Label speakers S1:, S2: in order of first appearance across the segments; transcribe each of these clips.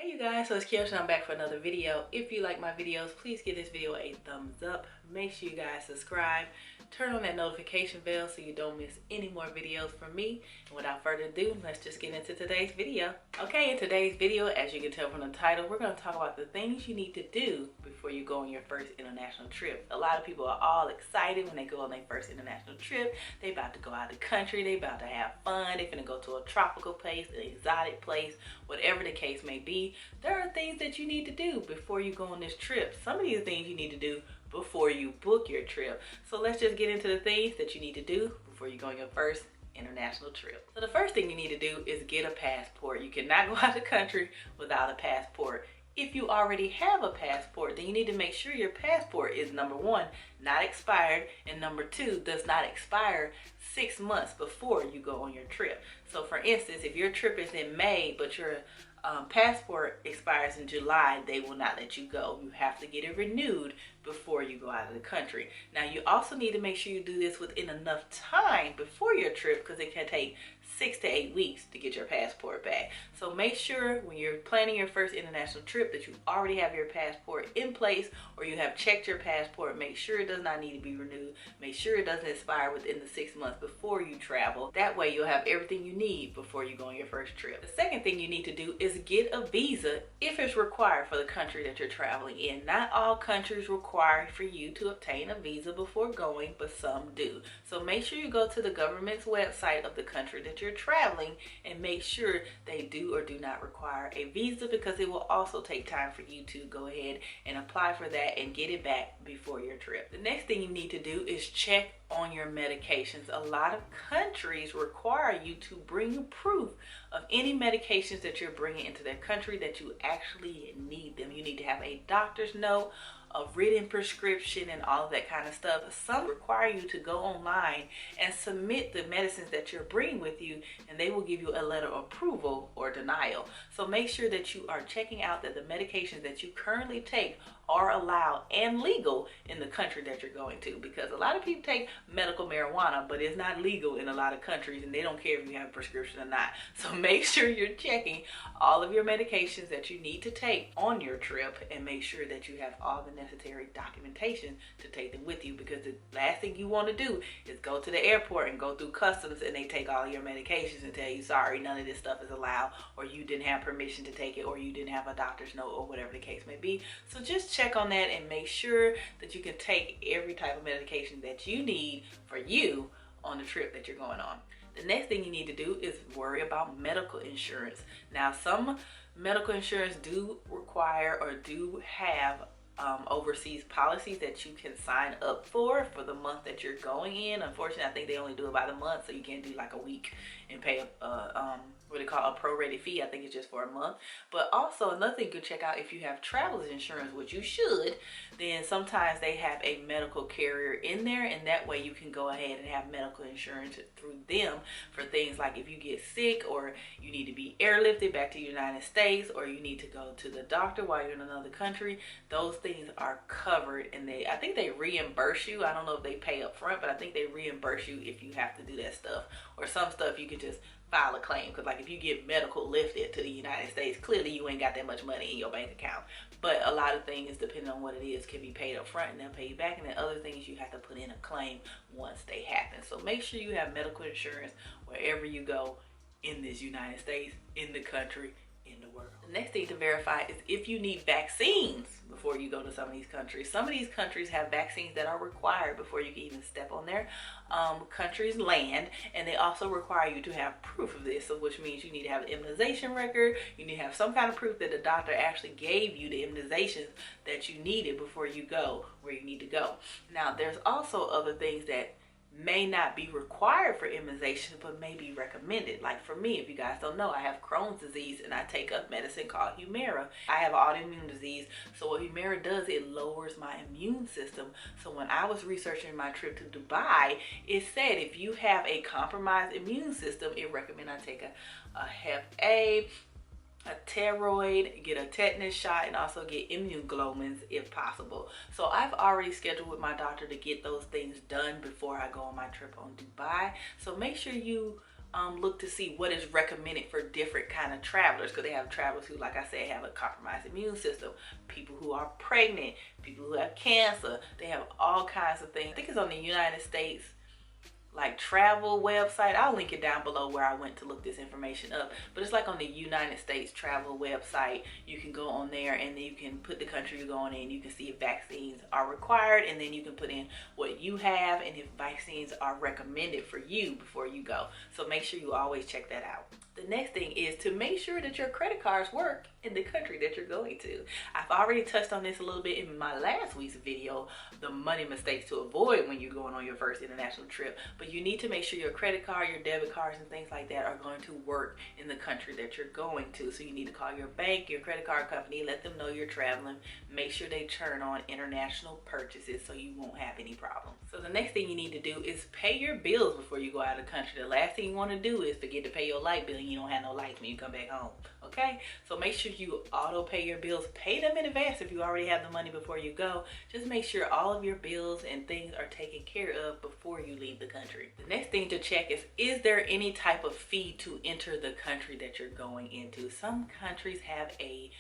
S1: Hey you guys, so it's Keoshia and I'm back for another video. If you like my videos, please give this video a thumbs up. Make sure you guys subscribe. Turn on that notification bell so you don't miss any more videos from me. And without further ado, let's just get into today's video. Okay, in today's video, as you can tell from the title, we're going to talk about the things you need to do before you go on your first international trip. A lot of people are all excited when they go on their first international trip. They about to go out of the country. They about to have fun. They're going to go to a tropical place, an exotic place, whatever the case may be. There are things that you need to do before you go on this trip. Some of these things you need to do before you book your trip. So let's just get into the things that you need to do before you go on your first international trip. So the first thing you need to do is get a passport. You cannot go out of the country without a passport. If you already have a passport, then you need to make sure your passport is, number one, not expired, and number two, does not expire 6 months before you go on your trip. So for instance, if your trip is in May, but your passport expires in July, they will not let you go. You have to get it renewed before you go out of the country. Now you also need to make sure you do this within enough time before your trip, because it can take 6 to 8 weeks to get your passport back. So make sure when you're planning your first international trip that you already have your passport in place, or you have checked your passport. Make sure it does not need to be renewed. Make sure it doesn't expire within the 6 months before you travel. That way you'll have everything you need before you go on your first trip. The second thing you need to do is get a visa if it's required for the country that you're traveling in. Not all countries require for you to obtain a visa before going, but some do. So make sure you go to the government's website of the country that you're traveling and make sure they do or do not require a visa, because it will also take time for you to go ahead and apply for that and get it back before your trip. The next thing you need to do is check on your medications. A lot of countries require you to bring proof of any medications that you're bringing into their country that you actually need them. You need to have a doctor's note, a written prescription, and all of that kind of stuff. Some require you to go online and submit the medicines that you're bringing with you, and they will give you a letter of approval or denial. So make sure that you are checking out that the medications that you currently take are allowed and legal in the country that you're going to, because a lot of people take medical marijuana, but it's not legal in a lot of countries, and they don't care if you have a prescription or not. So make sure you're checking all of your medications that you need to take on your trip, and make sure that you have all the necessary documentation to take them with you, because the last thing you want to do is go to the airport and go through customs and they take all your medications and tell you, sorry, none of this stuff is allowed, or you didn't have permission to take it, or you didn't have a doctor's note, or whatever the case may be. So just check on that and make sure that you can take every type of medication that you need for you on the trip that you're going on. The next thing you need to do is worry about medical insurance. Now, some medical insurance do require or do have overseas policies that you can sign up for the month that you're going in. Unfortunately, I think they only do it by the month, so you can't do like a week and pay what they call a prorated fee. I think it's just for a month. But also another thing you could check out, if you have traveler's insurance, which you should, then sometimes they have a medical carrier in there, and that way you can go ahead and have medical insurance through them for things like if you get sick, or you need to be airlifted back to the United States, or you need to go to the doctor while you're in another country. Those things are covered, and I think they reimburse you. I don't know if they pay up front, but I think they reimburse you if you have to do that stuff. Or some stuff you could just file a claim, because like if you get medical lifted to the United States, clearly you ain't got that much money in your bank account. But a lot of things, depending on what it is, can be paid up front and they'll pay you back, and then other things you have to put in a claim once they happen. So make sure you have medical insurance wherever you go in this United States, in the country, in the world. The next thing to verify is if you need vaccines before you go to some of these countries. Some of these countries have vaccines that are required before you can even step on their country's land, and they also require you to have proof of this, so which means you need to have an immunization record. You need to have some kind of proof that the doctor actually gave you the immunizations that you needed before you go where you need to go. Now, there's also other things that may not be required for immunization, but may be recommended. Like for me, if you guys don't know, I have Crohn's disease, and I take a medicine called Humira. I have autoimmune disease, so what Humira does, it lowers my immune system. So when I was researching my trip to Dubai, it said if you have a compromised immune system, it recommends I take a Hep A, a steroid, get a tetanus shot, and also get immunoglobulins if possible. So I've already scheduled with my doctor to get those things done before I go on my trip on Dubai. So make sure you look to see what is recommended for different kind of travelers, because they have travelers who, like I said, have a compromised immune system, people who are pregnant, people who have cancer. They have all kinds of things. I think it's on the United States like travel website. I'll link it down below where I went to look this information up, but it's like on the United States travel website. You can go on there and then you can put the country you're going in. You can see if vaccines are required, and then you can put in what you have and if vaccines are recommended for you before you go. So make sure you always check that out. The next thing is to make sure that your credit cards work in the country that you're going to. I've already touched on this a little bit in my last week's video, the money mistakes to avoid when you're going on your first international trip. But you need to make sure your credit card, your debit cards, and things like that are going to work in the country that you're going to. So you need to call your bank, your credit card company, let them know you're traveling. Make sure they turn on international purchases so you won't have any problems. So the next thing you need to do is pay your bills before you go out of the country. The last thing you want to do is forget to pay your light bill and you don't have no lights when you come back home. Okay, so make sure you auto pay your bills. Pay them in advance if you already have the money before you go. Just make sure all of your bills and things are taken care of before you leave the country. The next thing to check is there any type of fee to enter the country that you're going into? Some countries have a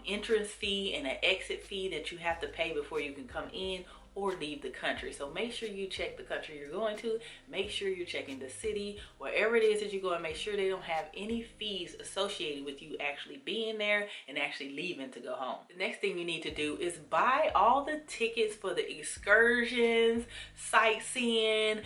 S1: entrance fee and an exit fee that you have to pay before you can come in or leave the country. So make sure you check the country you're going to. Make sure you're checking the city, wherever it is that you go, and make sure they don't have any fees associated with you actually being there and actually leaving to go home. The next thing you need to do is buy all the tickets for the excursions, sightseeing,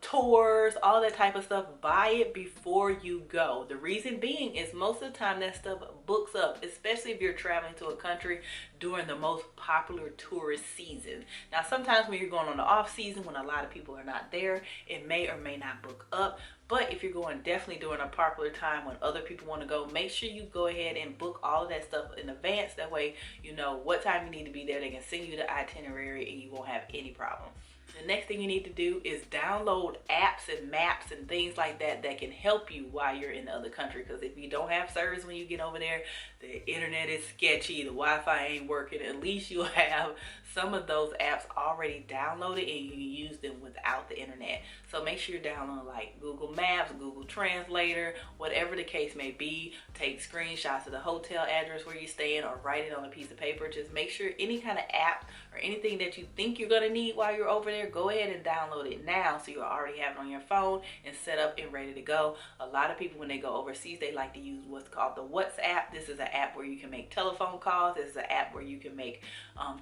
S1: tours, all that type of stuff. Buy it before you go. The reason being is most of the time that stuff books up, especially if you're traveling to a country during the most popular tourist season. Now, sometimes when you're going on the off season, when a lot of people are not there, it may or may not book up. But if you're going definitely during a popular time when other people want to go, make sure you go ahead and book all of that stuff in advance. That way you know what time you need to be there. They can send you the itinerary and you won't have any problems. The next thing you need to do is download apps and maps and things like that that can help you while you're in the other country. Because if you don't have service when you get over there, the internet is sketchy, the Wi-Fi ain't working, at least you'll have some of those apps already downloaded and you can use them without the internet. So make sure you're downloading like Google Maps, Google Translator, whatever the case may be. Take screenshots of the hotel address where you're staying or write it on a piece of paper. Just make sure any kind of app or anything that you think you're gonna need while you're over there, go ahead and download it now so you already have it on your phone and set up and ready to go. A lot of people when they go overseas, they like to use what's called the WhatsApp. This is an app where you can make telephone calls. This is an app where you can make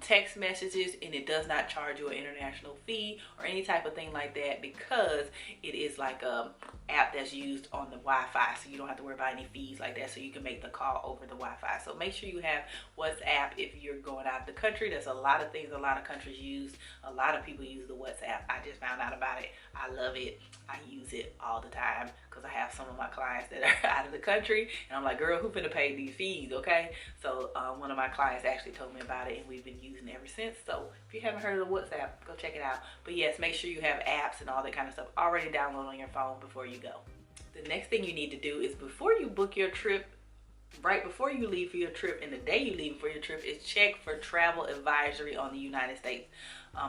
S1: text messages, and it does not charge you an international fee or any type of thing like that because it is like a app that's used on the Wi-Fi, so you don't have to worry about any fees like that, so you can make the call over the Wi-Fi. So make sure you have WhatsApp if you're going out of the country. There's a lot of things a lot of countries use. A lot of people use the WhatsApp. I just found out about it. I love it. I use it all the time because I have some of my clients that are out of the country and I'm like, girl, who finna pay these fees? Okay, so one of my clients actually told me about it and we've been using it ever since. So if you haven't heard of the WhatsApp, go check it out. But yes, make sure you have apps and all that kind of stuff already downloaded on your phone before you go. The next thing you need to do is before you book your trip, right before you leave for your trip and the day you leave for your trip, is check for travel advisory on the United States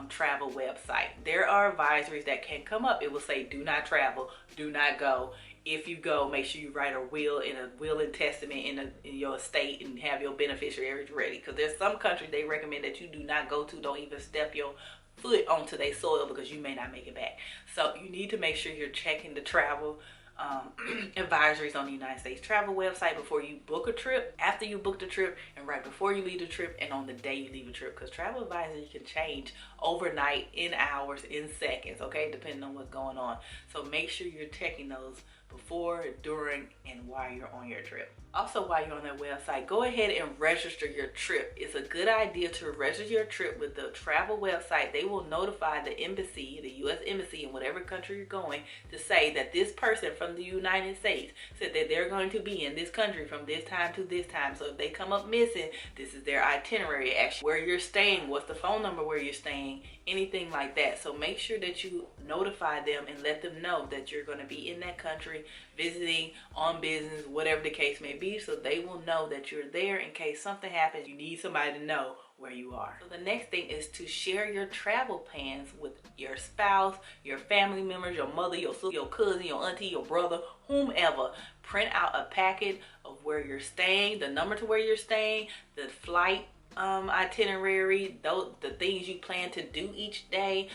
S1: travel website. There are advisories that can come up. It will say do not travel, do not go. If you go, make sure you write a will and testament in your estate and have your beneficiaries ready, because there's some countries they recommend that you do not go to. Don't even step your foot onto their soil because you may not make it back. So you need to make sure you're checking the travel advisories on the United States travel website before you book a trip, after you book the trip, and right before you leave the trip, and on the day you leave a trip, because travel advisories can change overnight, in hours, in seconds, okay, depending on what's going on. So make sure you're checking those before, during, and while you're on your trip. Also, while you're on their website, go ahead and register your trip. It's a good idea to register your trip with the travel website. They will notify the embassy, the U.S. embassy in whatever country you're going, to say that this person from the United States said that they're going to be in this country from this time to this time. So if they come up missing, this is their itinerary. Actually, where you're staying, what's the phone number where you're staying, anything like that. So make sure that you notify them and let them know that you're going to be in that country visiting on business, whatever the case may be, so they will know that you're there in case something happens. You need somebody to know where you are. So the next thing is to share your travel plans with your spouse, your family members, your mother, your sister, your cousin, your auntie, your brother, whomever. Print out a packet of where you're staying, the number to where you're staying, the flight itinerary, the things you plan to do each day.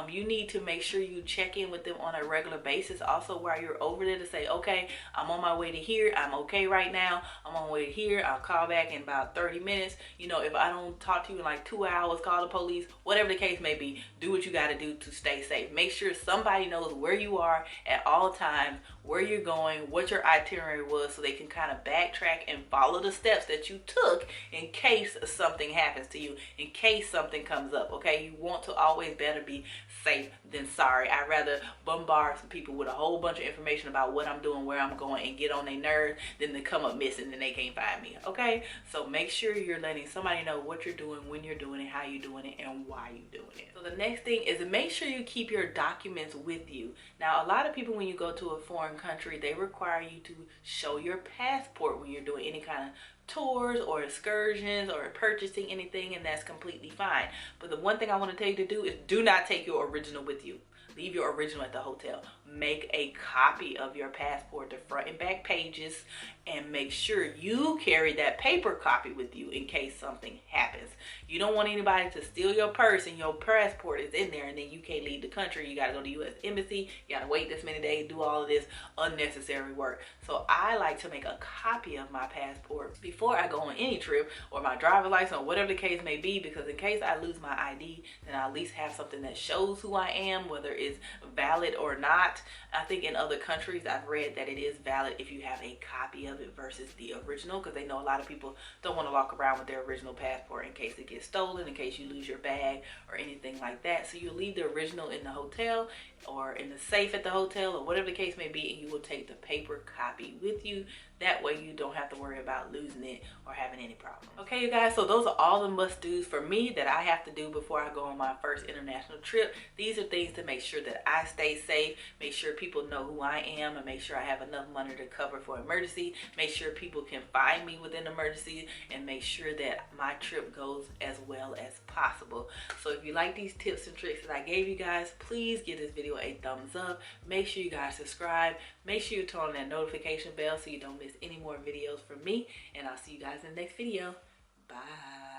S1: You need to make sure you check in with them on a regular basis also while you're over there, to say, okay, I'm on my way to here, I'm okay right now, I'm on my way to here, I'll call back in about 30 minutes. You know, if I don't talk to you in like 2 hours, call the police, whatever the case may be. Do what you got to do to stay safe. Make sure somebody knows where you are at all times, where you're going, what your itinerary was, so they can kind of backtrack and follow the steps that you took in case something happens to you, in case something comes up. Okay, you want to always better be safe than sorry. I'd rather bombard some people with a whole bunch of information about what I'm doing, where I'm going, and get on their nerves than to come up missing and they can't find me. Okay, so make sure you're letting somebody know what you're doing, when you're doing it, how you're doing it, and why you're doing it. So the next thing is to make sure you keep your documents with you. Now, a lot of people, when you go to a foreign country, they require you to show your passport when you're doing any kind of tours or excursions or purchasing anything, and that's completely fine. But the one thing I want to tell you to do is do not take your original with you. Leave your original at the hotel. Make a copy of your passport, the front and back pages, and make sure you carry that paper copy with you in case something happens. You don't want anybody to steal your purse and your passport is in there and then you can't leave the country. You got to go to the U.S. Embassy. You got to wait this many days, do all of this unnecessary work. So I like to make a copy of my passport before I go on any trip, or my driver's license, or whatever the case may be, because in case I lose my ID, then I at least have something that shows who I am, whether it's valid or not. I think in other countries I've read that it is valid if you have a copy of it versus the original, because they know a lot of people don't want to walk around with their original passport in case it gets stolen, in case you lose your bag or anything like that. So you leave the original in the hotel or in the safe at the hotel or whatever the case may be, and you will take the paper copy with you. That way you don't have to worry about losing it or having any problems. Okay, you guys, so those are all the must-dos for me that I have to do before I go on my first international trip. These are things to make sure that I stay safe, make sure people know who I am, and make sure I have enough money to cover for emergency, make sure people can find me within emergency, and make sure that my trip goes as well as possible. So if you like these tips and tricks that I gave you guys, please give this video a thumbs up. Make sure you guys subscribe. Make sure you turn on that notification bell so you don't miss any more videos from me, and I'll see you guys in the next video. Bye.